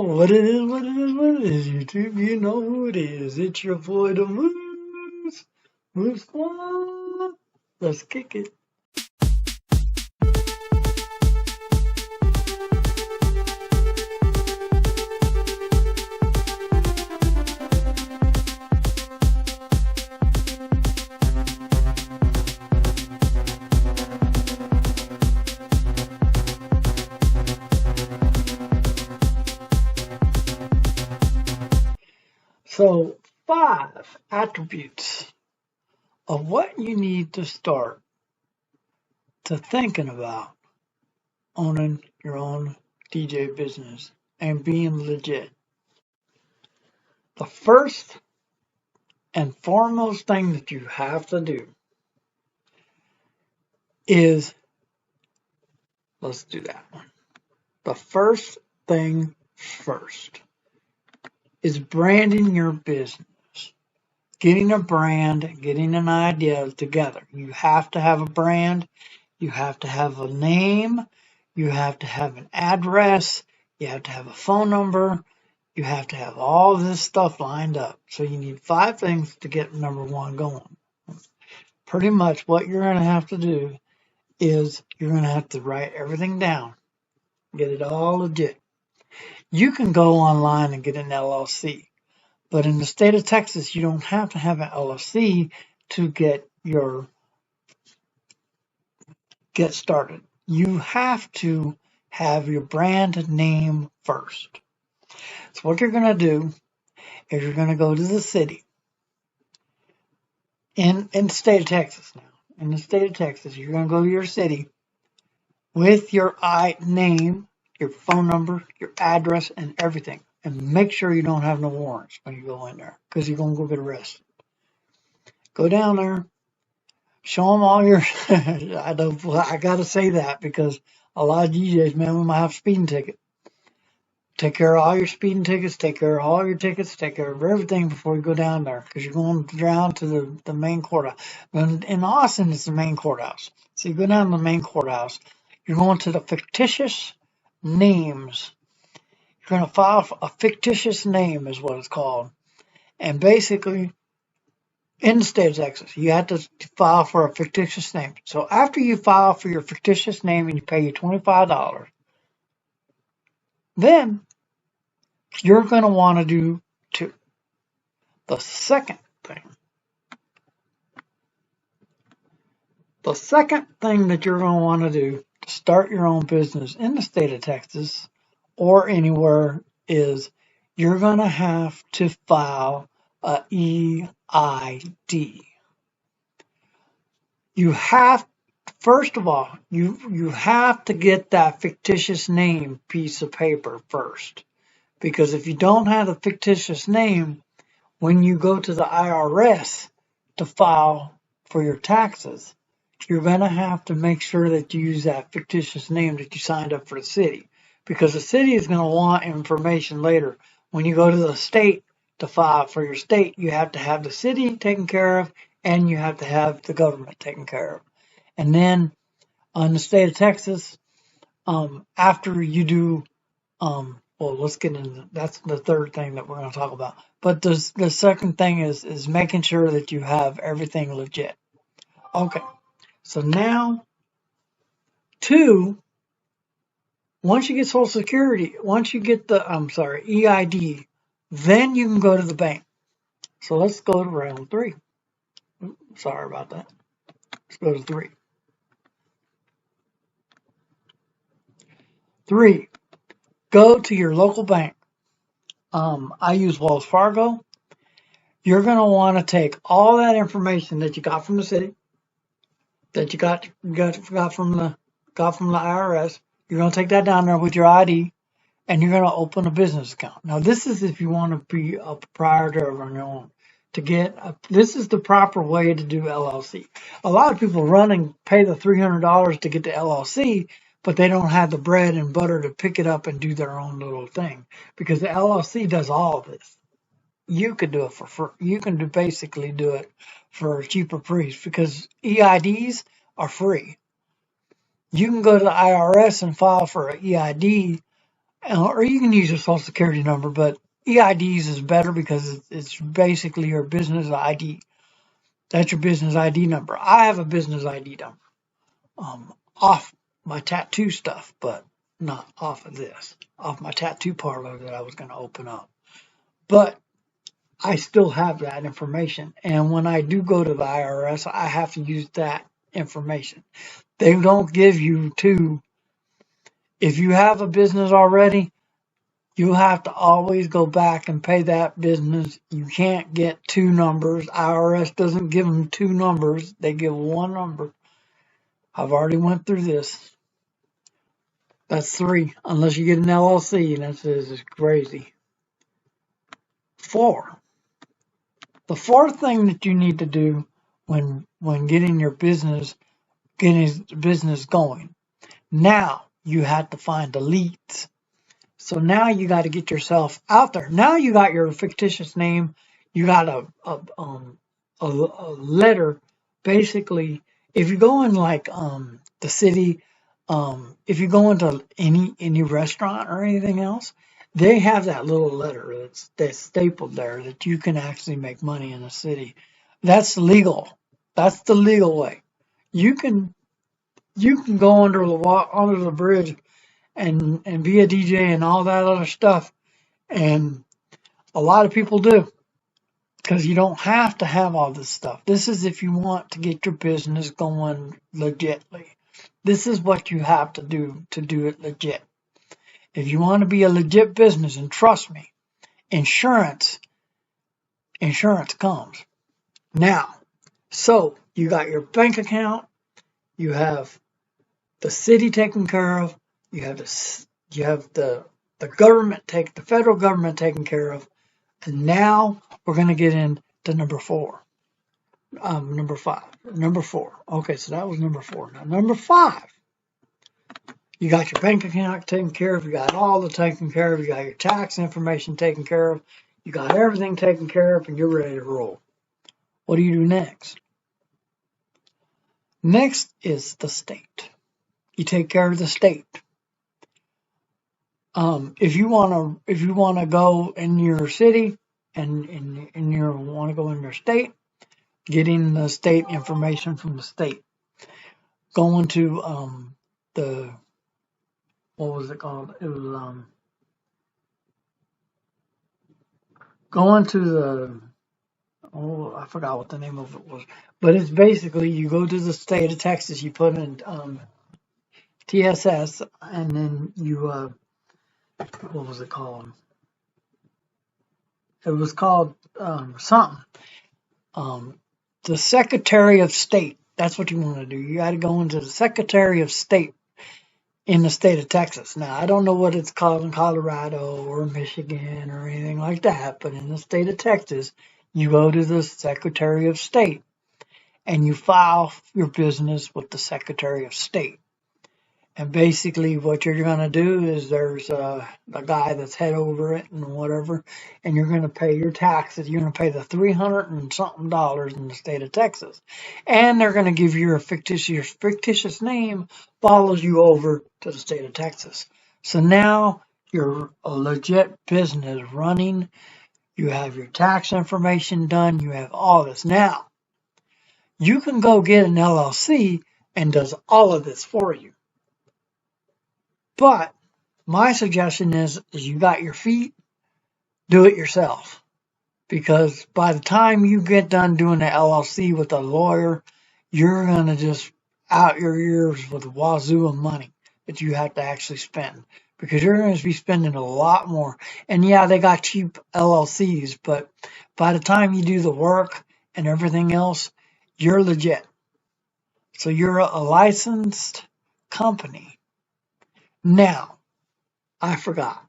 what it is, what it is, what it is, YouTube. You know who it is. It's your boy, the Moose. Moose Squad. Let's kick it. So, 5 attributes of what you need to start to thinking about owning your own DJ business and being legit. The first and foremost thing that you have to do is, let's do that one. The first thing first is branding your business. Getting a brand, getting an idea together. You have to have a brand. You have to have a name. You have to have an address. You have to have a phone number. You have to have all this stuff lined up. So you need 5 things to get number 1 going. Pretty much what you're going to have to do is you're going to have to write everything down. Get it all legit. You can go online and get an LLC. But in the state of Texas, you don't have to have an LLC to get started. You have to have your brand name first. So what you're going to do is you're going to go to the city. In the state of Texas now. In the state of Texas, you're going to go to your city with your name, your phone number, your address, and everything. And make sure you don't have no warrants when you go in there, because you're going to go get arrested. Go down there, show them all your, I got to say that because a lot of DJs, man, we might have a speeding ticket. Take care of all your speeding tickets, take care of all your tickets, take care of everything before you go down there, because you're going down to the main courthouse. In Austin, it's the main courthouse. So you go down to the main courthouse, you're going to the fictitious names. You're going to file for a fictitious name is what it's called. And basically, in the state of Texas, you have to file for a fictitious name. So after you file for your fictitious name and you pay you $25, then you're going to want to do 2. The second thing that you're going to want to do to start your own business in the state of Texas or anywhere is you're going to have to file a EID. You have, first of all, you have to get that fictitious name piece of paper first. Because if you don't have a fictitious name, when you go to the IRS to file for your taxes, you're going to have to make sure that you use that fictitious name that you signed up for the city. Because the city is going to want information later. When you go to the state to file for your state, you have to have the city taken care of and you have to have the government taken care of. And then on the state of Texas, after you do, well, let's get into, that's the third thing that we're going to talk about. But the second thing is making sure that you have everything legit. Okay, so now 2, once you get Social Security, once you get the, EID, then you can go to the bank. So let's go to round 3. Sorry about that. Let's go to 3. 3, go to your local bank. I use Wells Fargo. You're going to want to take all that information that you got from the city, that you got from the IRS. You're going to take that down there with your ID, and you're going to open a business account. Now, this is if you want to be a proprietor on your own. This is the proper way to do LLC. A lot of people run and pay the $300 to get the LLC, but they don't have the bread and butter to pick it up and do their own little thing, because the LLC does all of this. You could do it for free. You can basically do it for a cheaper price because EIDs are free. You can go to the IRS and file for an EID or you can use your social security number, but EIDs is better because it's basically your business ID. That's your business ID number. I have a business ID number off my tattoo stuff, but not off of this, off my tattoo parlor that I was going to open up. But I still have that information. And when I do go to the IRS, I have to use that information. They don't give you two. If you have a business already, you have to always go back and pay that business. You can't get two numbers. IRS doesn't give them two numbers. They give one number. I've already went through this. That's three, unless you get an LLC, and that's crazy. 4. The fourth thing that you need to do when getting your business going. Now you have to find the leads. So now you got to get yourself out there. Now you got your fictitious name. You got a letter. Basically, if you go in like the city, if you go into any restaurant or anything else, they have that little letter that's stapled there that you can actually make money in the city. That's legal. That's the legal way. You can go under the bridge and be a DJ and all that other stuff, and a lot of people do, because you don't have to have all this stuff. This is if you want to get your business going legitly. This is what you have to do it legit. If you want to be a legit business, and trust me, insurance comes. Now, so you got your bank account, you have the city taken care of, you have the government the federal government taken care of, and now we're going to get into number 4. Number 5. Number 4. Okay, so that was number 4. Now number 5. You got your bank account taken care of, you got all the taken care of, you got your tax information taken care of, you got everything taken care of, and you're ready to roll. What do you do next? Next is the state. You take care of the state. If you wanna go in your city and you wanna go in your state, getting the state information from the state. Going to the, what was it called? It was going to the, I forgot what the name of it was, but it's basically you go to the state of Texas, you put in TSS, and then you what was it called? It was called something. The Secretary of State. That's what you want to do. You got to go into the Secretary of State in the state of Texas. Now, I don't know what it's called in Colorado or Michigan or anything like that, but in the state of Texas, you go to the Secretary of State and you file your business with the Secretary of State. And basically what you're going to do is there's a guy that's head over it and whatever, and you're going to pay your taxes. You're going to pay the $300 and something in the state of Texas. And they're going to give you your fictitious name follows you over to the state of Texas. So now you're a legit business running. You have your tax information done. You have all this. Now, you can go get an LLC and does all of this for you. But my suggestion is you got your feet, do it yourself. Because by the time you get done doing the LLC with a lawyer, you're going to just out your ears with a wazoo of money that you have to actually spend. Because you're going to be spending a lot more. And yeah, they got cheap LLCs, but by the time you do the work and everything else, you're legit. So you're a licensed company. Now, I forgot.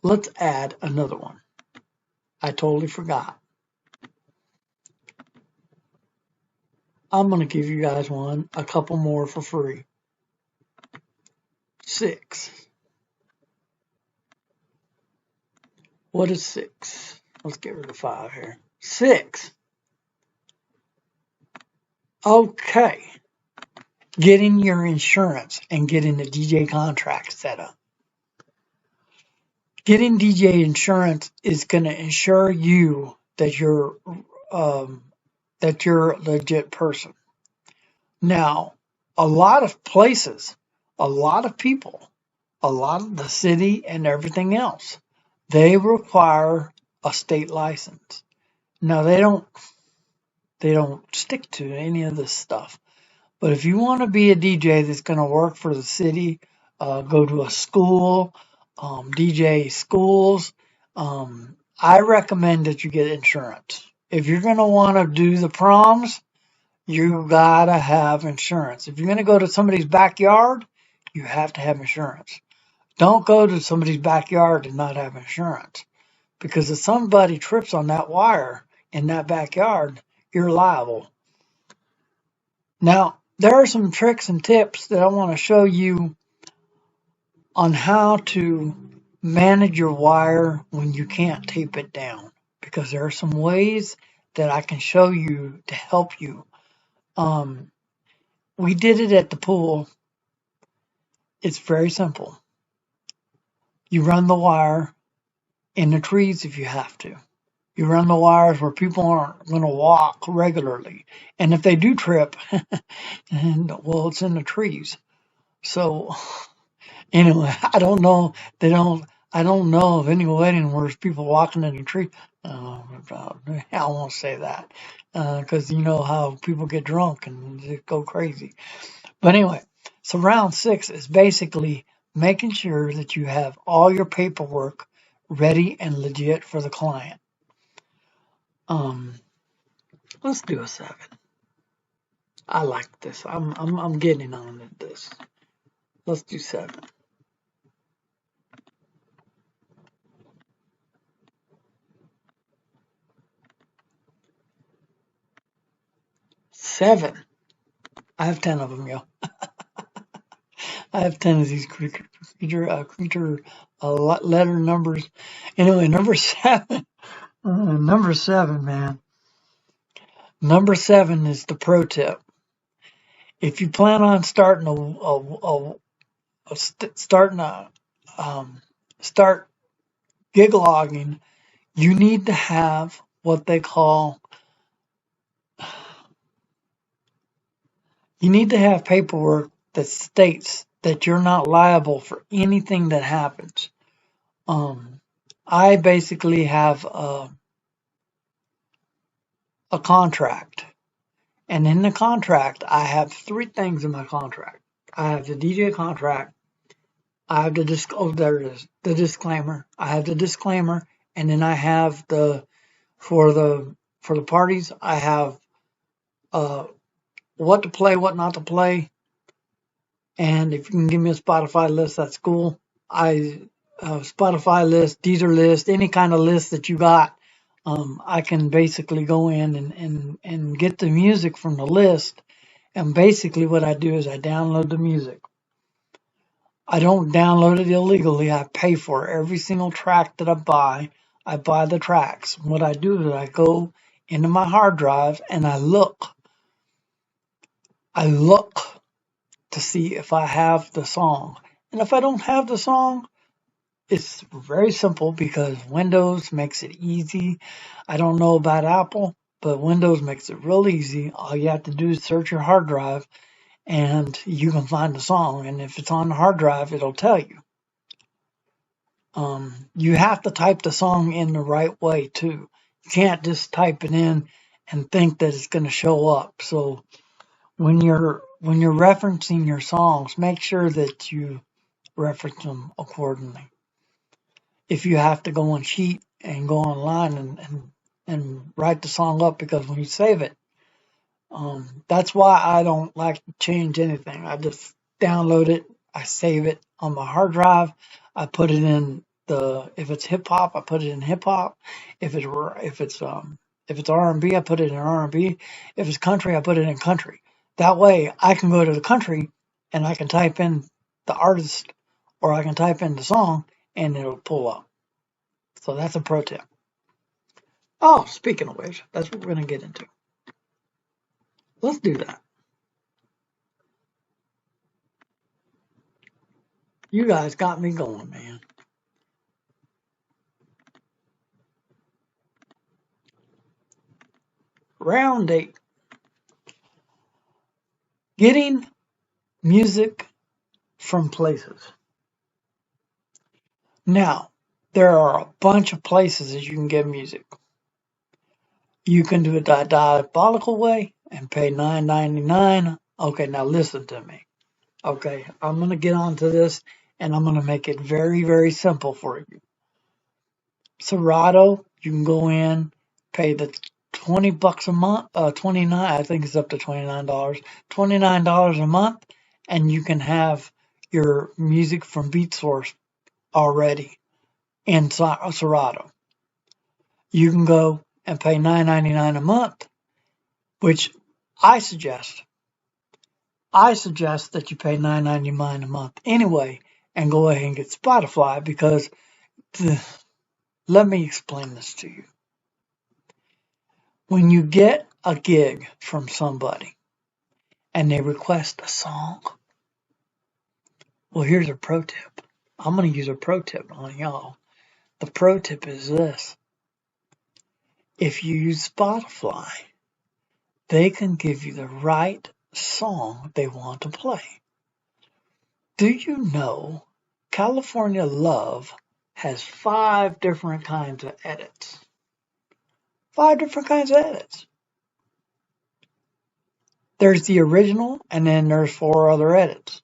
Let's add another one. I totally forgot. I'm going to give you guys a couple more for free. 6. What is 6? Let's get rid of 5 here. 6. Okay. getting your insurance and getting the DJ contract set up. Getting DJ insurance is going to ensure you that you're a legit person. Now, a lot of places, a lot of people, a lot of the city and everything else, they require a state license. Now, they don't stick to any of this stuff. But if you want to be a DJ that's going to work for the city, go to a school, DJ schools, I recommend that you get insurance. If you're going to want to do the proms, you gotta have insurance. If you're going to go to somebody's backyard, you have to have insurance. Don't go to somebody's backyard and not have insurance. Because if somebody trips on that wire in that backyard, you're liable. Now, there are some tricks and tips that I want to show you on how to manage your wire when you can't tape it down. Because there are some ways that I can show you to help you. We did it at the pool. It's very simple. You run the wire in the trees if you have to. You run the wires where people aren't going to walk regularly. And if they do trip, well, it's in the trees. So, anyway, I don't know of any wedding where there's people walking in the tree. I won't say that. Because you know how people get drunk and just go crazy. But anyway, so round 6 is basically making sure that you have all your paperwork ready and legit for the client. Let's do a 7. I like this. I'm getting on at this. Let's do 7. Seven. I have 10 of them, yo. I have 10 of these creature letter numbers. Anyway, number 7. Number 7, man. Number 7 is the pro tip. If you plan on starting start gig logging, you need to have what they call, you need to have paperwork that states that you're not liable for anything that happens. I basically have a contract. And in the contract, I have 3 things in my contract. I have the DJ contract. I have the there it is, the disclaimer. I have the disclaimer, and then I have for the parties, I have what to play, what not to play, and if you can give me a Spotify list, that's cool. Spotify list, Deezer list, any kind of list that you got, I can basically go in and get the music from the list. And basically what I do is I download the music. I don't download it illegally. I pay for every single track that I buy. I buy the tracks. What I do is I go into my hard drive and I look to see if I have the song. And if I don't have the song, it's very simple because Windows makes it easy. I don't know about Apple, but Windows makes it real easy. All you have to do is search your hard drive and you can find the song. And if it's on the hard drive, it'll tell you. You have to type the song in the right way too. You can't just type it in and think that it's going to show up. So when you're referencing your songs, make sure that you reference them accordingly. If you have to go and cheat and go online and write the song up, because when you save it, that's why I don't like to change anything. I just download it, I save it on my hard drive, I put it in if it's hip hop, I put it in hip hop. If it's R&B, I put it in R&B. If it's country, I put it in country. That way I can go to the country and I can type in the artist or I can type in the song and it'll pull up. So that's a pro tip. Oh, speaking of which, that's what we're going to get into. Let's do that. You guys got me going, man. Round 8. Getting music from places. Now, there are a bunch of places that you can get music. You can do it the diabolical way and pay $9.99. Okay, now listen to me. Okay, I'm going to get onto this and I'm going to make it very, very simple for you. SERATO, you can go in, pay the $20 a month, 29, I think it's up to $29, $29 a month, and you can have your music from BeatSource already in SERATO. You can go and pay $9.99 a month, which I suggest that you pay $9.99 a month anyway and go ahead and get Spotify because let me explain this to you. When you get a gig from somebody and they request a song, well, here's a pro tip. I'm going to use a pro tip on y'all. The pro tip is this. If you use Spotify, they can give you the right song they want to play. Do you know California Love has 5 different kinds of edits? 5 different kinds of edits. There's the original, and then there's 4 other edits.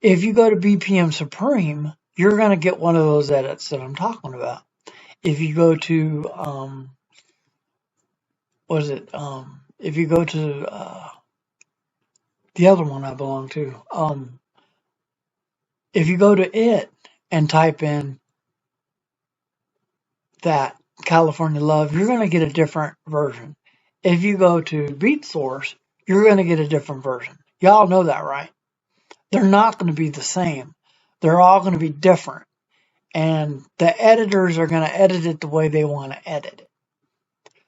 If you go to BPM Supreme, you're going to get one of those edits that I'm talking about. If you go to, if you go to the other one I belong to, if you go to it and type in that California Love, you're going to get a different version. If you go to BeatSource, you're going to get a different version. Y'all know that, right? They're not going to be the same. They're all going to be different. And the editors are going to edit it the way they want to edit it.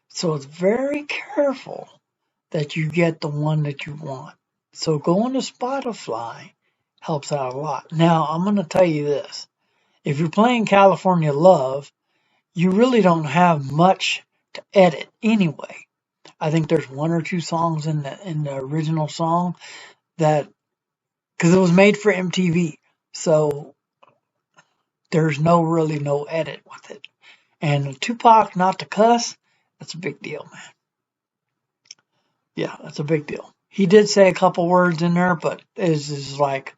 So it's very careful that you get the one that you want. So going to Spotify helps out a lot. Now, I'm going to tell you this. If you're playing California Love, you really don't have much to edit anyway. I think there's 1 or 2 songs in the original song that, because it was made for MTV, so there's really no edit with it. And Tupac not to cuss, that's a big deal, man. Yeah, that's a big deal. He did say a couple words in there, but it's just like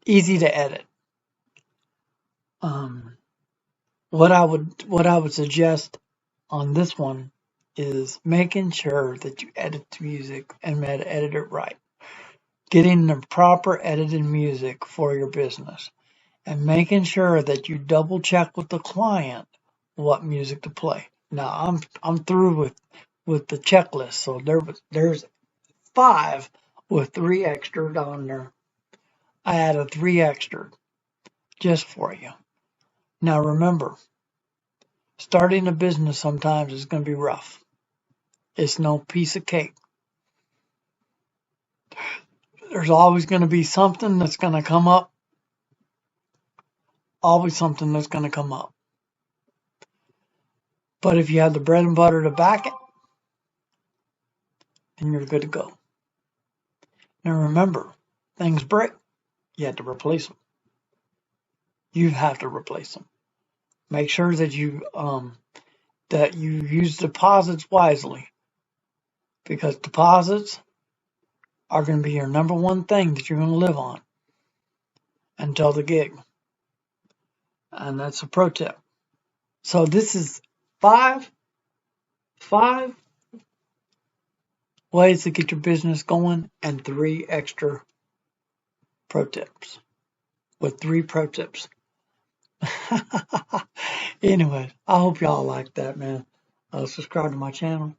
easy to edit. What I would suggest on this one is making sure that you edit the music and edit it right. Getting the proper edited music for your business and making sure that you double check with the client what music to play. Now I'm through with the checklist, so there's 5 with 3 extra on there. I added 3 extra just for you. Now remember, starting a business sometimes is going to be rough. It's no piece of cake. There's always going to be something that's going to come up. Always something that's going to come up. But if you have the bread and butter to back it, then you're good to go. Now remember, things break, you have to replace them. You have to replace them. Make sure that you use deposits wisely, because deposits are going to be your number one thing that you're going to live on until the gig. And that's a pro tip. So this is 5 ways to get your business going and 3 extra pro tips. With 3 pro tips. Anyway, I hope y'all like that, man. Subscribe to my channel.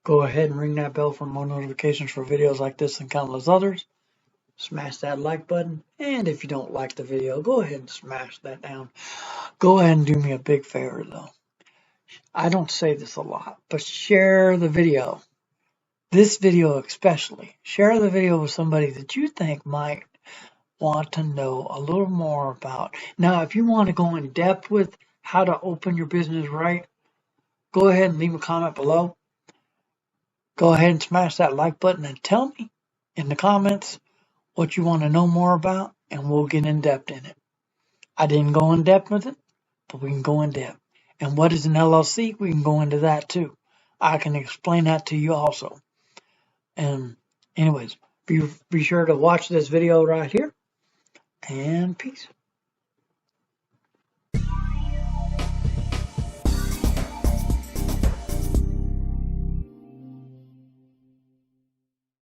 Go ahead and ring that bell for more notifications for videos like this and countless others. Smash that like button. And if you don't like the video, go ahead and smash that down. Go ahead and do me a big favor, though. I don't say this a lot, but share the video. this video especially. Share the video with somebody that you think might want to know a little more about. Now, if you want to go in depth with how to open your business right, go ahead and leave a comment below. Go ahead and smash that like button and tell me in the comments what you want to know more about, and we'll get in depth in it. I didn't go in depth with it, but we can go in depth. And what is an LLC? We can go into that too. I can explain that to you also. And anyways, be sure to watch this video right here, and peace.